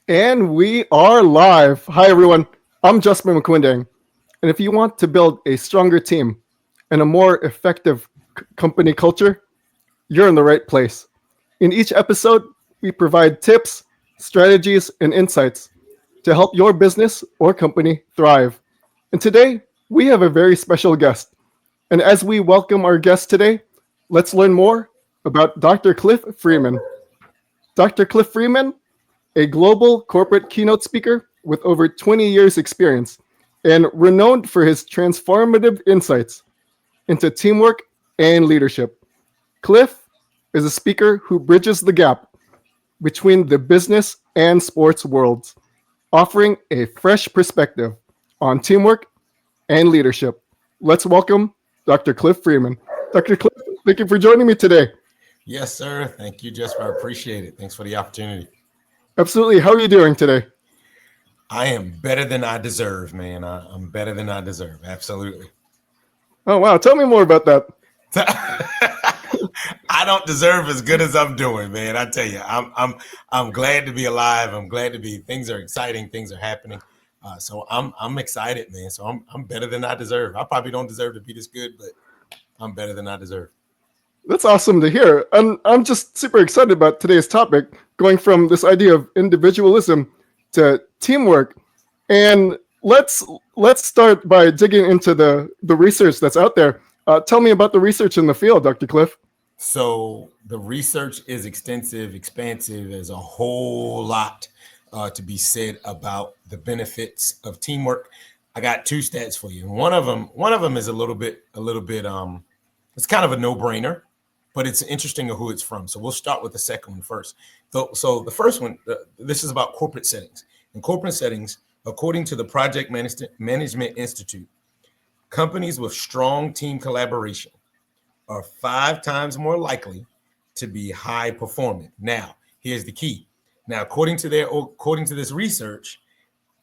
And we are live. Hi, everyone. I'm Jessper Maquindang. And if you want to build a stronger team and a more effective company culture, you're in the right place. In each episode, we provide tips, strategies, and insights to help your business or company thrive. And today, we have a very special guest. And as we welcome our guest today, let's learn more about Dr. Cliff Freeman. Dr. Cliff Freeman, a global corporate keynote speaker with over 20 years' experience and renowned for his transformative insights into teamwork and leadership. Cliff is a speaker who bridges the gap between the business and sports worlds, offering a fresh perspective on teamwork and leadership. Let's welcome Dr. Cliff Freeman. Dr. Cliff, thank you for joining me today. Yes, sir. Thank you, Jessper. I appreciate it. Thanks for the opportunity. Absolutely. How are you doing today? I am better than I deserve, man. I'm better than I deserve. Absolutely. Oh, wow. Tell me more about that. I don't deserve as good as I'm doing, man. I tell you, I'm glad to be alive. I'm glad to be. Things are exciting. Things are happening. So I'm excited, man. So I'm better than I deserve. I probably don't deserve to be this good, but I'm better than I deserve. That's awesome to hear. And I'm just super excited about today's topic, going from this idea of individualism to teamwork. And let's start by digging into the research that's out there. Tell me about the research in the field, Dr. Cliff. So the research is extensive, expansive. There's a whole lot to be said about the benefits of teamwork. I got two stats for you. One of them is a little bit. It's kind of a no-brainer, but it's interesting of who it's from. So we'll start with the second one first. So the first one, this is about corporate settings. In corporate settings, according to the Project Management Institute, companies with strong team collaboration are 5 times more likely to be high performing. Now, here's the key. Now, according to this research,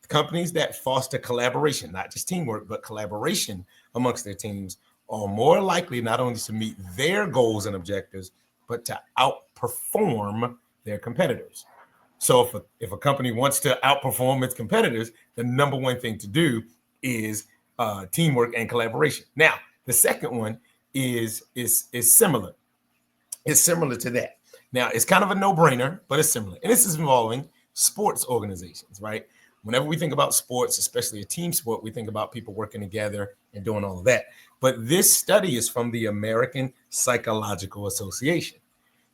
companies that foster collaboration, not just teamwork, but collaboration amongst their teams, are more likely not only to meet their goals and objectives, but to outperform their competitors. So if a company wants to outperform its competitors, the number one thing to do is teamwork and collaboration. Now, the second one is similar. It's similar to that. Now, it's kind of a no-brainer, but it's similar. And this is involving sports organizations, right? Whenever we think about sports, especially a team sport, we think about people working together and doing all of that. But this study is from the American Psychological Association.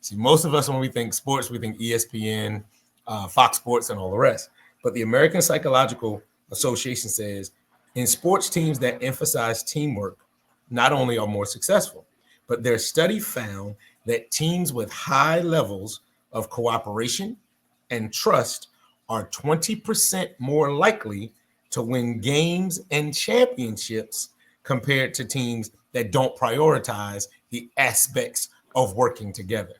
See, most of us, when we think sports, we think ESPN, Fox Sports, and all the rest. But the American Psychological Association says in sports teams that emphasize teamwork, not only are more successful, but their study found that teams with high levels of cooperation and trust are 20% more likely to win games and championships compared to teams that don't prioritize the aspects of working together.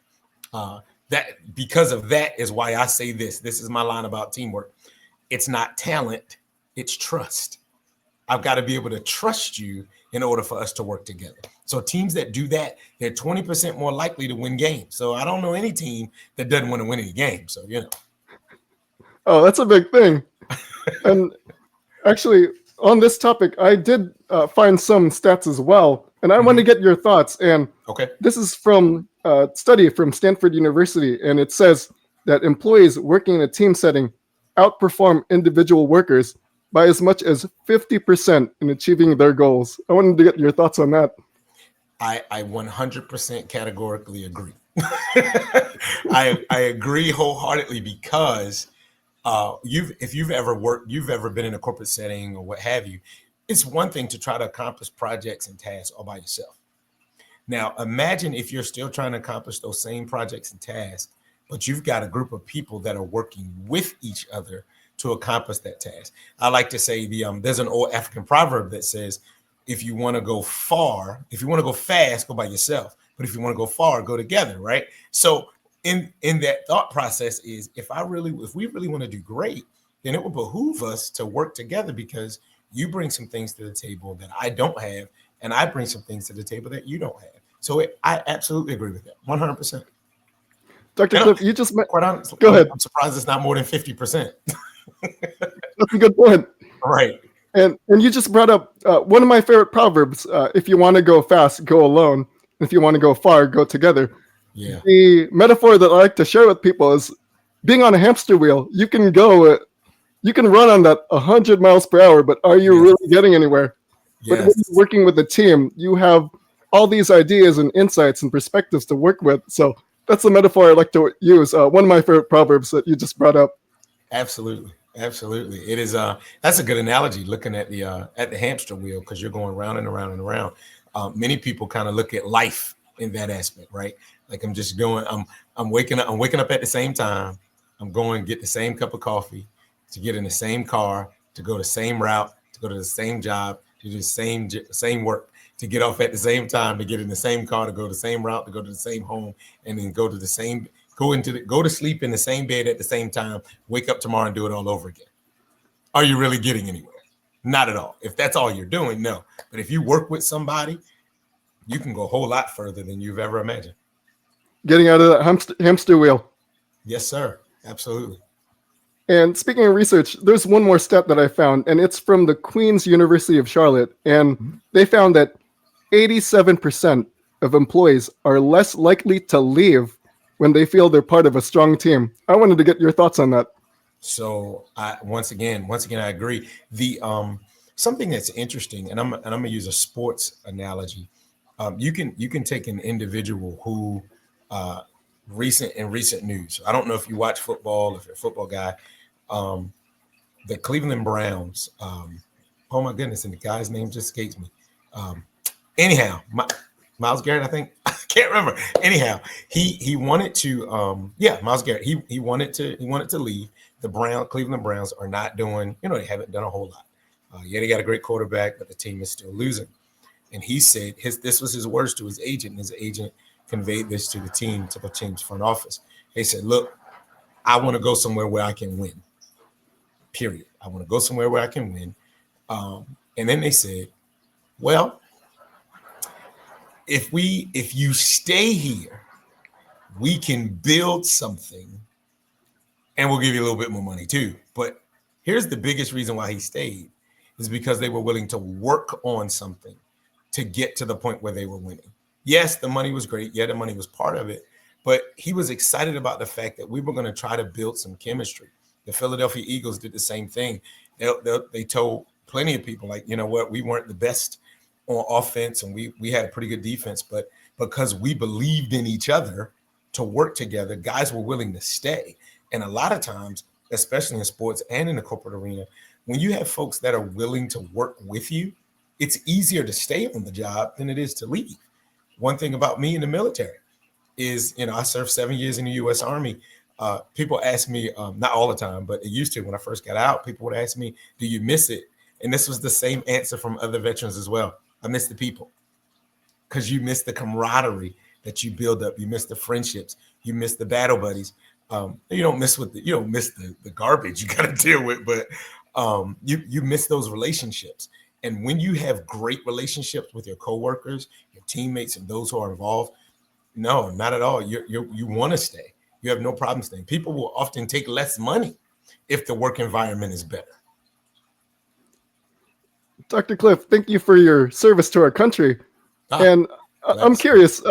That because of that is why I say this. This is my line about teamwork. It's not talent, it's trust. I've got to be able to trust you in order for us to work together. So teams that do that, they're 20% more likely to win games. So I don't know any team that doesn't want to win any games. So, Oh, that's a big thing. And actually, on this topic, I did find some stats as well, and I want to get your thoughts. And okay, this is from a study from Stanford University, and it says that employees working in a team setting outperform individual workers by as much as 50% in achieving their goals. I wanted to get your thoughts on that. I 100% categorically agree. I agree wholeheartedly because if you've ever been in a corporate setting or what have you, it's one thing to try to accomplish projects and tasks all by yourself. Now, imagine if you're still trying to accomplish those same projects and tasks, but you've got a group of people that are working with each other to accomplish that task. I like to say there's an old African proverb that says, if you want to go fast, go by yourself. But if you want to go far, go together, right? So in that thought process is if we really want to do great, then it will behoove us to work together because you bring some things to the table that I don't have, and I bring some things to the table that you don't have. So I absolutely agree with that, 100%. Dr. Cliff, you just quite honestly, go ahead. I'm surprised it's not more than 50%. That's a good point. Right. And you just brought up one of my favorite proverbs. If you want to go fast, go alone. If you want to go far, go together. Yeah. The metaphor that I like to share with people is being on a hamster wheel. You can run on that 100 miles per hour, but are you Yes. really getting anywhere? But when Yes. you're working with a team, you have all these ideas and insights and perspectives to work with. So that's the metaphor I like to use. One of my favorite proverbs that you just brought up. Absolutely. Absolutely. It is that's a good analogy, looking at the hamster wheel, because you're going round and around and around. Many people kind of look at life in that aspect, right? Like I'm waking up at the same time. I'm going to get the same cup of coffee, to get in the same car, to go the same route, to go to the same job, to do the same work, to get off at the same time, to get in the same car, to go the same route, to go to the same home, and then go to sleep in the same bed at the same time, wake up tomorrow and do it all over again. Are you really getting anywhere? Not at all. If that's all you're doing, no. But if you work with somebody, you can go a whole lot further than you've ever imagined. Getting out of that hamster wheel. Yes, sir. Absolutely. And speaking of research, there's one more stat that I found, and it's from the Queen's University of Charlotte. And they found that 87% of employees are less likely to leave when they feel they're part of a strong team. I wanted to get your thoughts on that. So once again, I agree. The something that's interesting, and I'm gonna use a sports analogy. You can take an individual who recent news. I don't know if you watch football, if you're a football guy. The Cleveland Browns. Oh my goodness, and the guy's name just escapes me. Anyhow, Myles Garrett, I think. I can't remember. Anyhow, he wanted to Myles Garrett. He wanted to leave. The Cleveland Browns are not doing, they haven't done a whole lot. Yeah, they got a great quarterback, but the team is still losing. And he said this was his words to his agent, and his agent conveyed this to the team's front office. They said, look, I want to go somewhere where I can win. Period. I want to go somewhere where I can win. And then they said, well, if you stay here, we can build something and we'll give you a little bit more money too. But here's the biggest reason why he stayed, is because they were willing to work on something to get to the point where they were winning. Yes, the money was great. Yeah, the money was part of it, but he was excited about the fact that we were going to try to build some chemistry. The Philadelphia Eagles did the same thing. They told plenty of people, like, you know what, we weren't the best on offense, and we had a pretty good defense, but because we believed in each other to work together, guys were willing to stay. And a lot of times, especially in sports and in the corporate arena, when you have folks that are willing to work with you, it's easier to stay on the job than it is to leave. One thing about me in the military is, I served 7 years in the U.S. Army. People ask me, not all the time, but it used to when I first got out, people would ask me, do you miss it? And this was the same answer from other veterans as well. I miss the people, because you miss the camaraderie that you build up. You miss the friendships. You miss the battle buddies. You don't miss the garbage you got to deal with, but you miss those relationships. And when you have great relationships with your coworkers, your teammates, and those who are involved, no, not at all. You want to stay. You have no problem staying. People will often take less money if the work environment is better. Dr. Cliff, thank you for your service to our country. And I'm curious,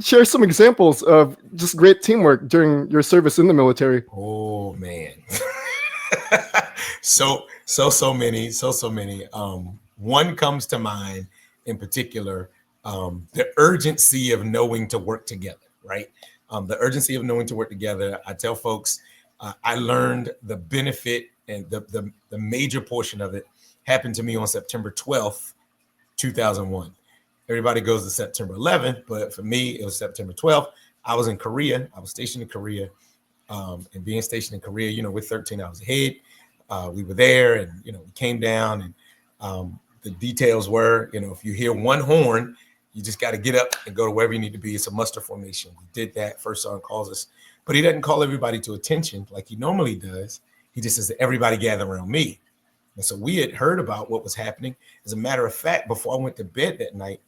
share some examples of just great teamwork during your service in the military. Oh man. so many. One comes to mind in particular, the urgency of knowing to work together, right? The urgency of knowing to work together. I tell folks, I learned the benefit, and the major portion of it happened to me on September 12th, 2001. Everybody goes to September 11th, but for me, it was September 12th. I was in Korea. I was stationed in Korea. And being stationed in Korea, we're 13 hours ahead. We were there, and, we came down, and the details were, if you hear one horn, you just got to get up and go to wherever you need to be. It's a muster formation. We did that. First sergeant calls us, but he doesn't call everybody to attention like he normally does. He just says, everybody gather around me. And so we had heard about what was happening. As a matter of fact, before I went to bed that night,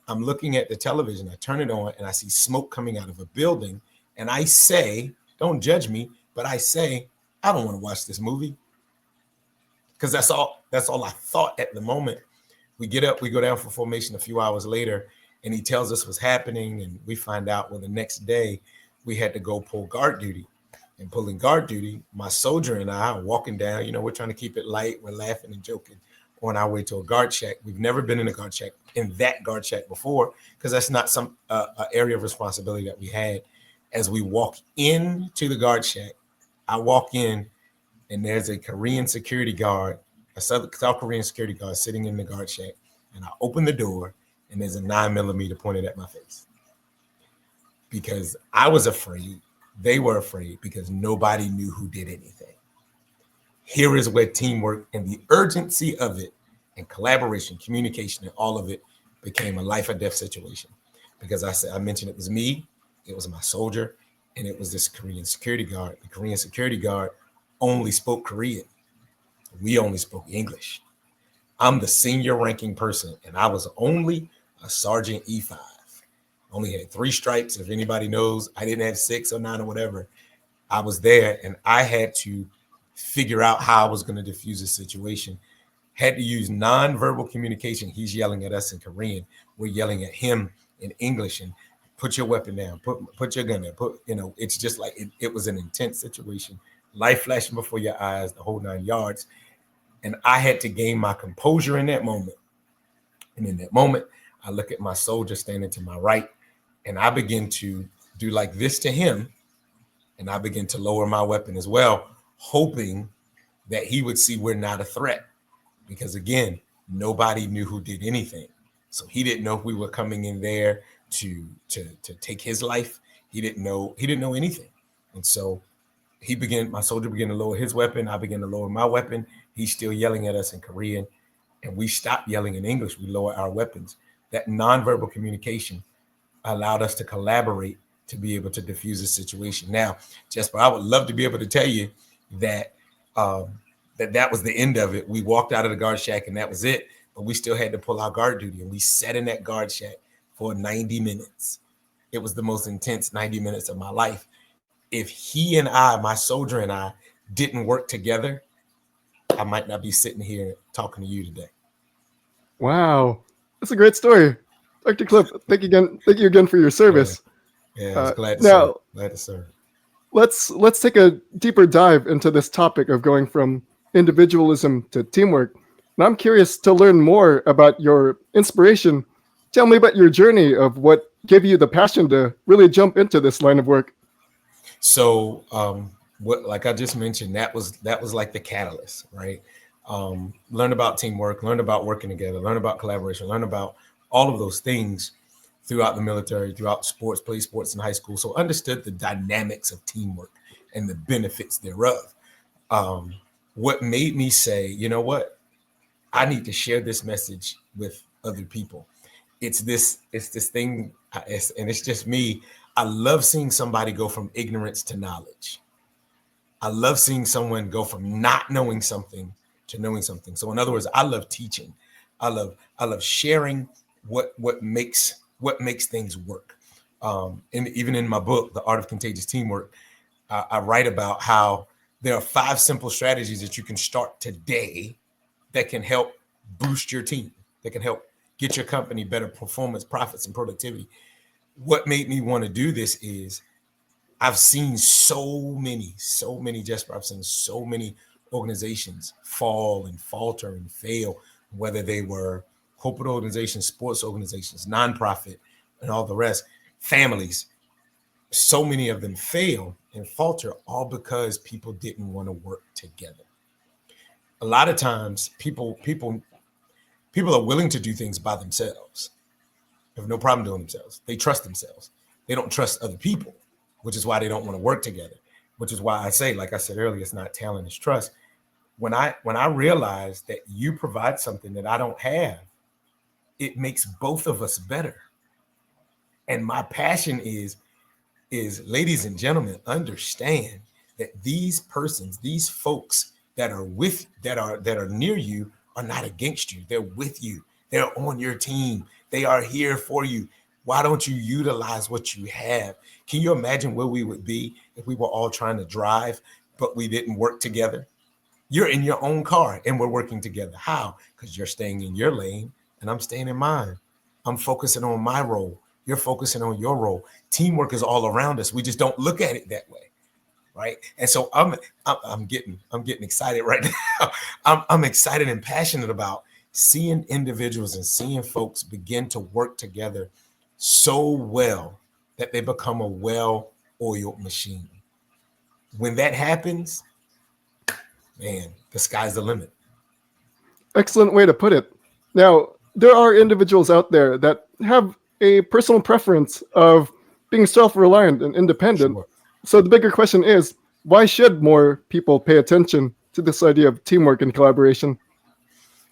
I'm looking at the television. I turn it on, and I see smoke coming out of a building and I say, don't judge me, but I say, I don't want to watch this movie. Because that's all I thought at the moment. We get up, we go down for formation a few hours later, and he tells us what's happening, and we find out, well, the next day we had to go pull guard duty. And pulling guard duty, my soldier and I are walking down, we're trying to keep it light, we're laughing and joking on our way to a guard shack. We've never been in a guard shack, in that guard shack before, because that's not some area of responsibility that we had. As we walk into the guard shack, I walk in, and there's a Korean security guard, a South Korean security guard sitting in the guard shack. And I open the door, and there's a 9mm pointed at my face. Because I was afraid, they were afraid, because nobody knew who did anything. Here is where teamwork and the urgency of it, and collaboration, communication, and all of it became a life or death situation. Because I mentioned it was me, it was my soldier, and it was this Korean security guard. The Korean security guard only spoke Korean. We only spoke English. I'm the senior ranking person, and I was only a Sergeant E5. Only had 3 stripes. If anybody knows, I didn't have 6 or 9 or whatever. I was there, and I had to figure out how I was going to diffuse the situation. Had to use nonverbal communication. He's yelling at us in Korean. We're yelling at him in English, and put your weapon down, put your gun down, it's just like it was an intense situation. Life flashing before your eyes, the whole 9 yards. And I had to gain my composure in that moment. And in that moment, I look at my soldier standing to my right, and I begin to do like this to him. And I begin to lower my weapon as well, hoping that he would see we're not a threat. Because again, nobody knew who did anything. So he didn't know if we were coming in there to take his life. He didn't know anything. And so my soldier began to lower his weapon. I began to lower my weapon. He's still yelling at us in Korean, and we stopped yelling in English. We lowered our weapons. That nonverbal communication allowed us to collaborate to be able to diffuse the situation. Now, Jessper, I would love to be able to tell you that that was the end of it. We walked out of the guard shack and that was it, but we still had to pull our guard duty, and we sat in that guard shack for 90 minutes. It was the most intense 90 minutes of my life. If he and I, my soldier and I, didn't work together, I might not be sitting here talking to you today. Wow, that's a great story, Dr. Cliff. Thank you again for your service. Yeah, I was glad to serve. Let's take a deeper dive into this topic of going from individualism to teamwork. And I'm curious to learn more about your inspiration. Tell me about your journey of what gave you the passion to really jump into this line of work. So, like I just mentioned, that was like the catalyst, right? Learn about teamwork, learn about working together, learn about collaboration, learn about all of those things throughout the military, throughout sports, played sports in high school. So understood the dynamics of teamwork and the benefits thereof. What made me say, you know what? I need to share this message with other people. It's this thing, and it's just me. I love seeing somebody go from ignorance to knowledge. I love seeing someone go from not knowing something to knowing something. So in other words, I love teaching. I love sharing what makes things work. And even in my book, The Art of Contagious Teamwork, I write about how there are 5 simple strategies that you can start today that can help boost your team, that can help get your company better performance, profits, and productivity. What made me want to do this is I've seen so many, Jessper, I've seen so many organizations fall and falter and fail, whether they were corporate organizations, sports organizations, nonprofit, and all the rest, families. So many of them fail and falter all because people didn't want to work together. A lot of times people are willing to do things by themselves. They have no problem doing themselves. They trust themselves. They don't trust other people, which is why they don't want to work together, which is why I say, like I said earlier, it's not talent, it's trust. When I realize that you provide something that I don't have, it makes both of us better. And my passion is ladies and gentlemen, understand that these folks that are near you are not against you. They're with you. They're on your team. They are here for you. Why don't you utilize what you have? Can you imagine where we would be if we were all trying to drive, but we didn't work together? You're in your own car and we're working together. How? Because you're staying in your lane and I'm staying in mine. I'm focusing on my role. You're focusing on your role. Teamwork is all around us. We just don't look at it that way. Right. And so I'm getting excited right now. I'm excited and passionate about seeing individuals and seeing folks begin to work together so well that they become a well-oiled machine. When that happens, man, the sky's the limit. Excellent way to put it. Now, there are individuals out there that have a personal preference of being self-reliant and independent. Sure. So the bigger question is, why should more people pay attention to this idea of teamwork and collaboration?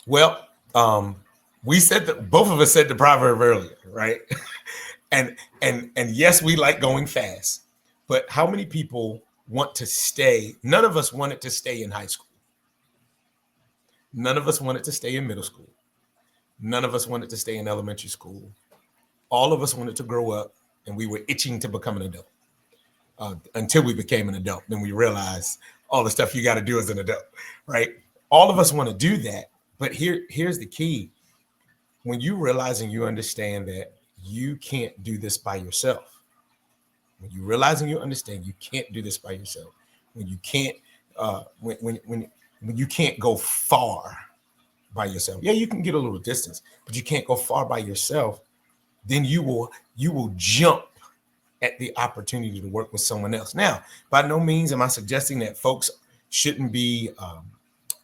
Well, we said that both of us said the proverb earlier, right? and yes, we like going fast, but how many people want to stay? None of us wanted to stay in high school. None of us wanted to stay in middle school. None of us wanted to stay in elementary school. All of us wanted to grow up, and we were itching to become an adult. Until we became an adult, then we realized all the stuff you got to do as an adult, right? All of us want to do that, but here's the key. When you realize and you understand that you can't do this by yourself, when you realize and you understand you can't do this by yourself, when you can't, when you can't go far by yourself, yeah, you can get a little distance, but you can't go far by yourself, then you will jump at the opportunity to work with someone else. Now, by no means am I suggesting that folks shouldn't be,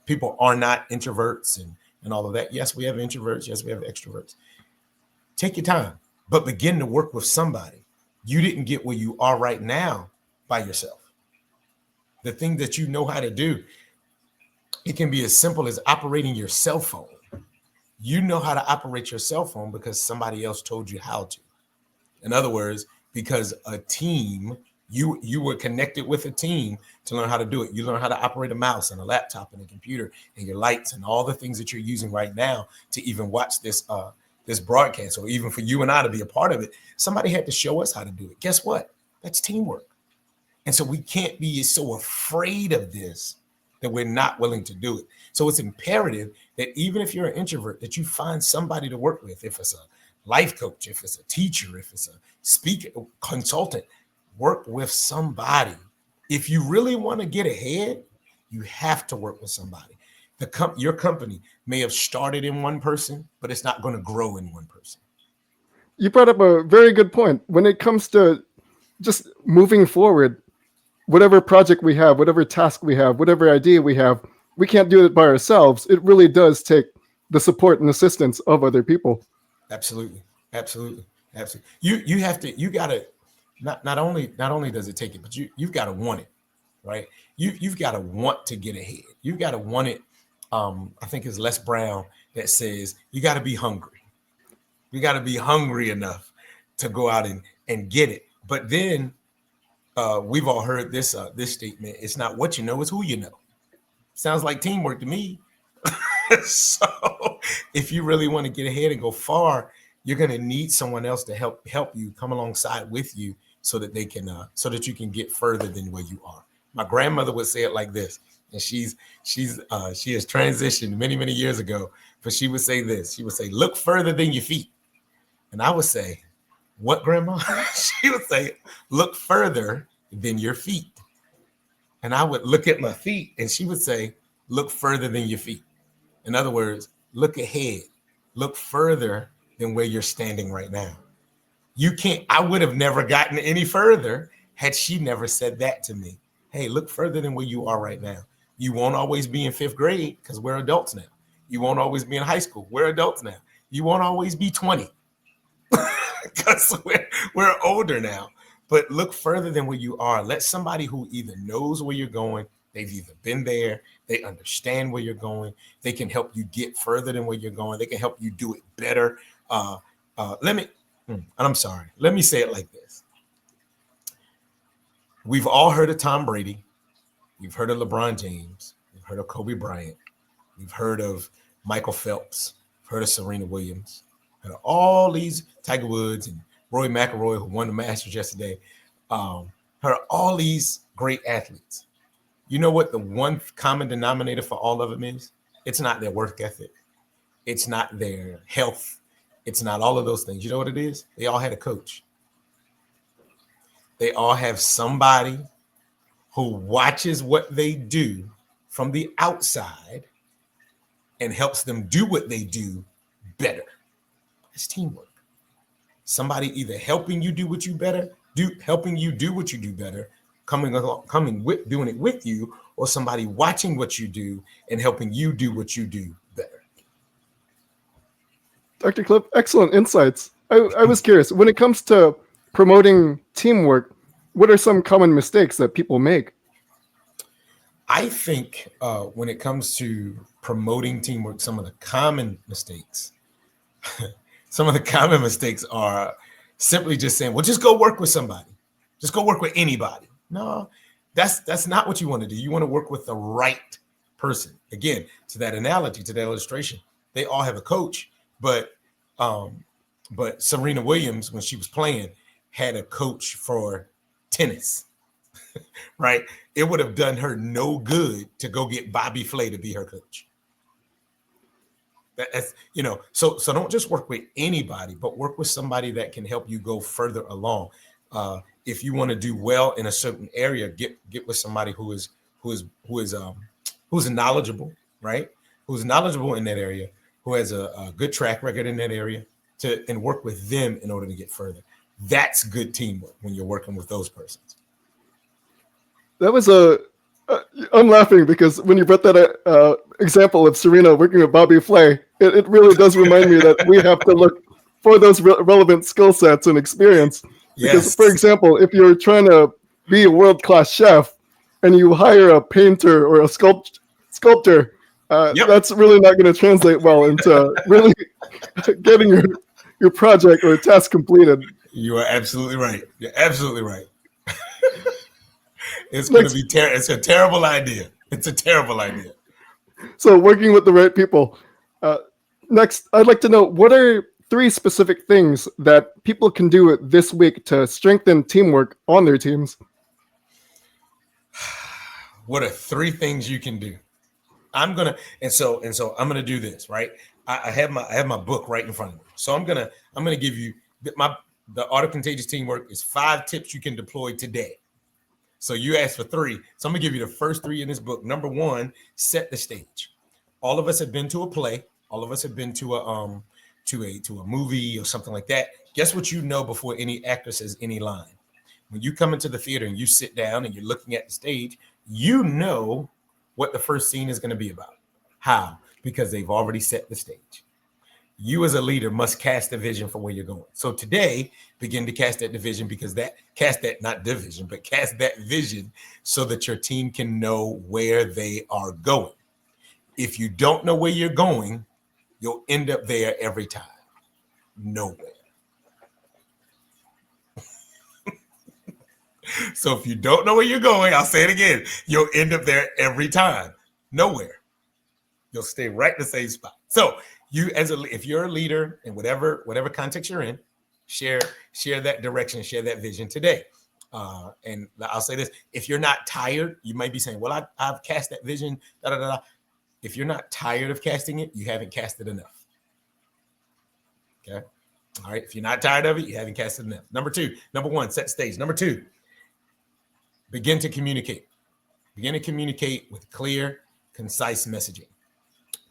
people are not introverts and all of that. Yes, we have introverts. Yes, we have extroverts. Take your time, but begin to work with somebody. You didn't get where you are right now by yourself. The thing that you know how to do, it can be as simple as operating your cell phone. You know how to operate your cell phone because somebody else told you how to. In other words, because a team, you were connected with a team to learn how to do it. You learn how to operate a mouse and a laptop and a computer and your lights and all the things that you're using right now to even watch this broadcast, or even for you and I to be a part of it. Somebody had to show us how to do it. Guess what? That's teamwork. And so we can't be so afraid of this that we're not willing to do it. So it's imperative that even if you're an introvert, that you find somebody to work with. If it's a life coach, if it's a teacher, if it's a speaker, consultant, work with somebody. If you really want to get ahead, you have to work with somebody. Your company may have started in one person, but it's not going to grow in one person. You brought up a very good point. When it comes to just moving forward, whatever project we have, whatever task we have, whatever idea we have, we can't do it by ourselves. It really does take the support and assistance of other people. Absolutely. You gotta not only does it take it, but you've got to want it, right? You've got to want to get ahead. You've got to want it. I think it's Les Brown that says you got to be hungry. You got to be hungry enough to go out and get it. But then we've all heard this statement. It's not what you know, it's who you know. Sounds like teamwork to me. So if you really want to get ahead and go far, you're going to need someone else to help you, come alongside with you, so that they can so that you can get further than where you are. My grandmother would say it like this, and she has transitioned many years ago, but she would say this. She would say, "Look further than your feet," and I would say, "What, Grandma?" She would say, "Look further than your feet," and I would look at my feet, and she would say, "Look further than your feet." In other words, look ahead, look further than where you're standing right now. I would have never gotten any further had she never said that to me. Hey, look further than where you are right now. You won't always be in fifth grade because we're adults now. You won't always be in high school. We're adults now. You won't always be 20 because we're older now. But look further than where you are. Let somebody who either knows where you're going, they've either been there, they understand where you're going, they can help you get further than where you're going, they can help you do it better. Let me say it like this. We've all heard of Tom Brady. We've heard of LeBron James. We've heard of Kobe Bryant. We've heard of Michael Phelps. We've heard of Serena Williams. Heard of all these, Tiger Woods, and Roy McIlroy, who won the Masters yesterday, all these great athletes. You know what the one common denominator for all of them is? It's not their work ethic. It's not their health. It's not all of those things. You know what it is? They all had a coach. They all have somebody who watches what they do from the outside and helps them do what they do better. It's teamwork. Somebody either helping you do what you better, helping you do what you do better, coming with doing it with you, or somebody watching what you do and helping you do what you do better. Dr. Cliff, excellent insights. I was curious, when it comes to promoting teamwork, what are some common mistakes that people make? I think when it comes to promoting teamwork, some of the common mistakes are simply just saying, well, just go work with somebody. Just go work with anybody. No, that's not what you want to do. You want to work with the right person. Again, to that analogy, to that illustration, they all have a coach, but Serena Williams, when she was playing, had a coach for tennis, right? It would have done her no good to go get Bobby Flay to be her coach. That's, so don't just work with anybody, but work with somebody that can help you go further along. If you want to do well in a certain area, get with somebody who is knowledgeable, right? Who's knowledgeable in that area, who has a good track record in that area, and work with them in order to get further. That's good teamwork when you're working with those persons. That was I'm laughing because when you brought that example of Serena working with Bobby Flay, it really does remind me that we have to look for those relevant skill sets and experience. Because, Yes. for example, if you're trying to be a world-class chef and you hire a painter or a sculptor, that's really not going to translate well into really getting your project or task completed. You are absolutely right. You're absolutely right. It's going to be it's a terrible idea. It's a terrible idea. So working with the right people. Next, I'd like to know, what are 3 specific things that people can do this week to strengthen teamwork on their teams? What are 3 things you can do? I'm gonna do this, right? I have my book right in front of me. So I'm gonna give you the Art of Contagious Teamwork is 5 tips you can deploy today. So you asked for 3. So I'm gonna give you the first 3 in this book. Number 1, set the stage. All of us have been to a play. All of us have been to a movie or something like that. Guess what you know before any actor says any line? When you come into the theater and you sit down and you're looking at the stage, you know what the first scene is going to be about. How? Because they've already set the stage. You as a leader must cast a vision for where you're going. So today, begin to cast that vision cast that vision so that your team can know where they are going. If you don't know where you're going, you'll end up there every time. Nowhere. So if you don't know where you're going, I'll say it again, you'll end up there every time. Nowhere. You'll stay right in the same spot. So if you're a leader in whatever context you're in, share that direction, share that vision today. And I'll say this: if you're not tired, you might be saying, "Well, I've cast that vision." Da, da, da, da. If you're not tired of casting it, you haven't cast it enough. Okay. All right. If you're not tired of it, you haven't cast it enough. Number 1, set stage. Number 2, begin to communicate. Begin to communicate with clear, concise messaging.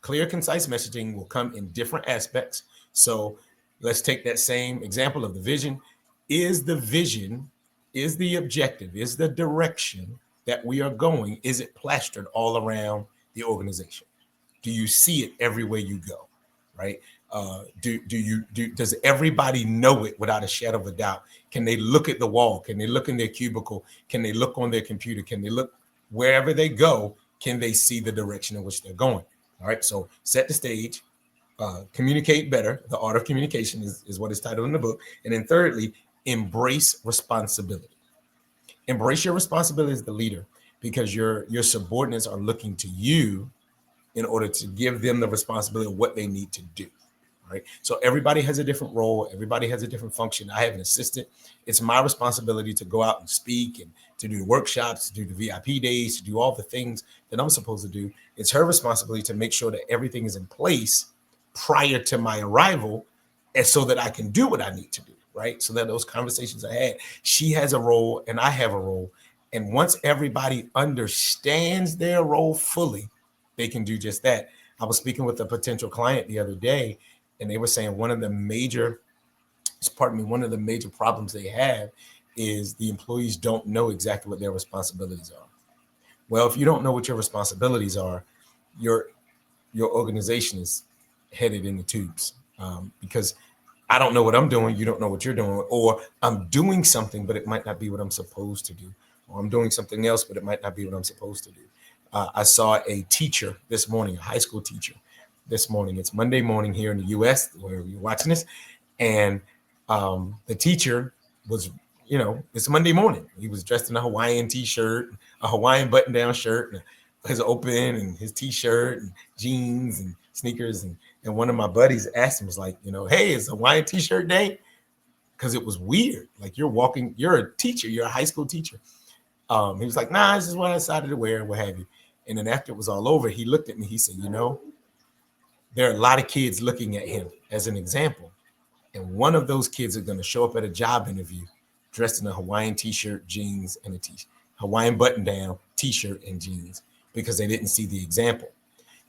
Clear, concise messaging will come in different aspects. So let's take that same example of the vision. Is the objective, is the direction that we are going, is it plastered all around the organization? Do you see it everywhere you go, right? Does everybody know it without a shadow of a doubt? Can they look at the wall? Can they look in their cubicle? Can they look on their computer? Can they look wherever they go? Can they see the direction in which they're going? All right, so set the stage, communicate better. The Art of Communication is what is titled in the book. And then thirdly, embrace responsibility. Embrace your responsibility as the leader, because your subordinates are looking to you in order to give them the responsibility of what they need to do. right? So everybody has a different role. Everybody has a different function. I have an assistant. It's my responsibility to go out and speak and to do workshops, to do the VIP days, to do all the things that I'm supposed to do. It's her responsibility to make sure that everything is in place prior to my arrival, and so that I can do what I need to do, right? So that those conversations I had, she has a role and I have a role. And once everybody understands their role fully, they can do just that. I was speaking with a potential client the other day, and they were saying one of the major problems they have is the employees don't know exactly what their responsibilities are. Well, if you don't know what your responsibilities are, your organization is headed in the tubes, because I don't know what I'm doing. You don't know what you're doing, or I'm doing something, but it might not be what I'm supposed to do, or I'm doing something else, but it might not be what I'm supposed to do. I saw a teacher this morning, a high school teacher this morning. It's Monday morning here in the U.S., where you're watching this. And the teacher was, it's Monday morning. He was dressed in a Hawaiian t-shirt, a Hawaiian button-down shirt, and his open and his t-shirt and jeans and sneakers. And one of my buddies asked him, was like, hey, it's Hawaiian t-shirt day? Because it was weird. Like, you're a teacher, you're a high school teacher. He was like, nah, this is what I decided to wear, what have you. And then after it was all over, he looked at me, he said, there are a lot of kids looking at him as an example. And one of those kids are going to show up at a job interview dressed in a Hawaiian t-shirt, jeans, and Hawaiian button-down t-shirt and jeans, because they didn't see the example.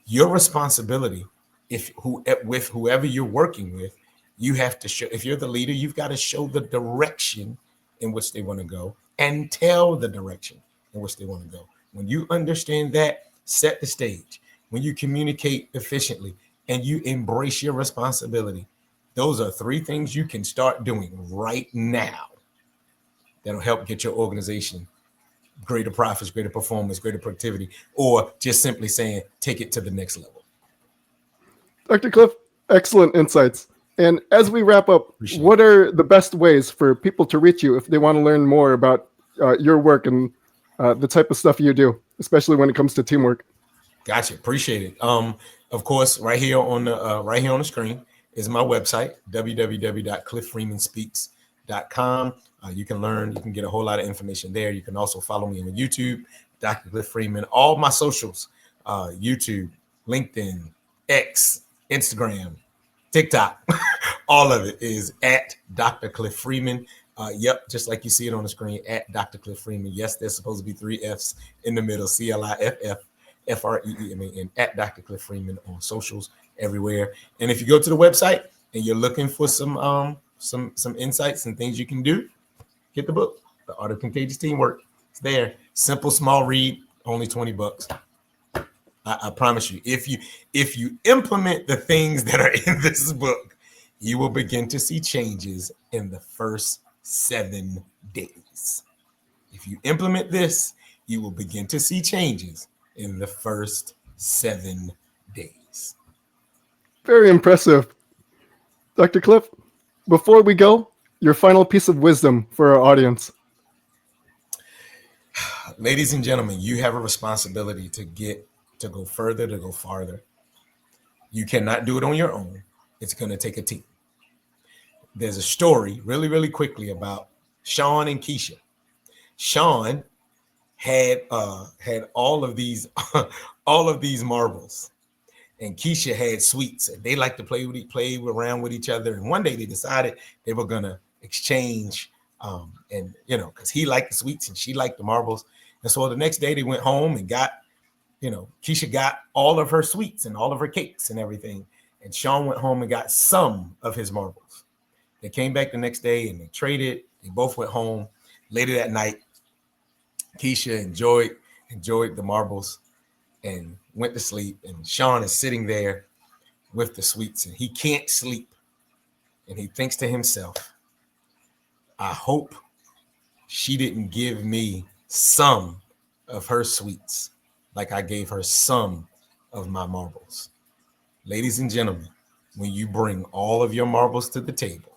Your responsibility, with whoever you're working with, you have to show. If you're the leader, you've got to show the direction in which they want to go and tell the direction in which they want to go. When you understand that, set the stage. When you communicate efficiently and you embrace your responsibility, those are 3 things you can start doing right now that'll help get your organization greater profits, greater performance, greater productivity, or just simply saying, take it to the next level. Dr. Cliff, excellent insights. And as we wrap up, what are the best ways for people to reach you if they want to learn more about your work and the type of stuff you do, especially when it comes to teamwork? Gotcha. Appreciate it. Of course, right here on the screen is my website, www.cliffreemanspeaks.com. You can get a whole lot of information there. You can also follow me on YouTube, Dr. Cliff Freeman. All my socials, YouTube, LinkedIn, X, Instagram, TikTok, all of it is at Dr. Cliff Freeman. Yep, just like you see it on the screen, at Dr. Cliff Freeman. Yes, there's supposed to be 3 F's in the middle, CLIFF, at Dr. Cliff Freeman on socials everywhere. And if you go to the website and you're looking for some insights and things you can do, get the book, The Art of Contagious Teamwork. It's there. Simple, small read, only $20. I promise you, if you implement the things that are in this book, you will begin to see changes in the first 7 days. If you implement this, you will begin to see changes in the first 7 days. Very impressive. Dr. Cliff, before we go, your final piece of wisdom for our audience. Ladies and gentlemen, you have a responsibility to go further, to go farther. You cannot do it on your own. It's going to take a team. There's a story really, really quickly about Sean and Keisha. Sean had all of these marbles, and Keisha had sweets, and they like to play around with each other. And one day they decided they were gonna exchange, because he liked the sweets and she liked the marbles. And so the next day they went home and got, Keisha got all of her sweets and all of her cakes and everything, and Sean went home and got some of his marbles. They came back the next day and they traded. They both went home. Later that night, Keisha enjoyed the marbles and went to sleep. And Sean is sitting there with the sweets and he can't sleep. And he thinks to himself, I hope she didn't give me some of her sweets like I gave her some of my marbles. Ladies and gentlemen, when you bring all of your marbles to the table,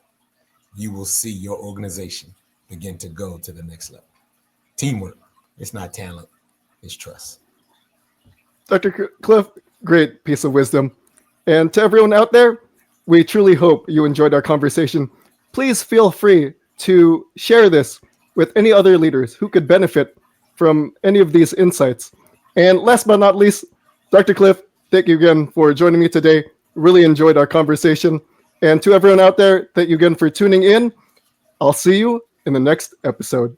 you will see your organization begin to go to the next level. Teamwork. It's not talent. It's trust. Dr. Cliff, great piece of wisdom. And to everyone out there, We truly hope you enjoyed our conversation. Please feel free to share this with any other leaders who could benefit from any of these insights. And last but not least, Dr. Cliff, thank you again for joining me today. Really enjoyed our conversation. And to everyone out there, thank you again for tuning in. I'll see you in the next episode.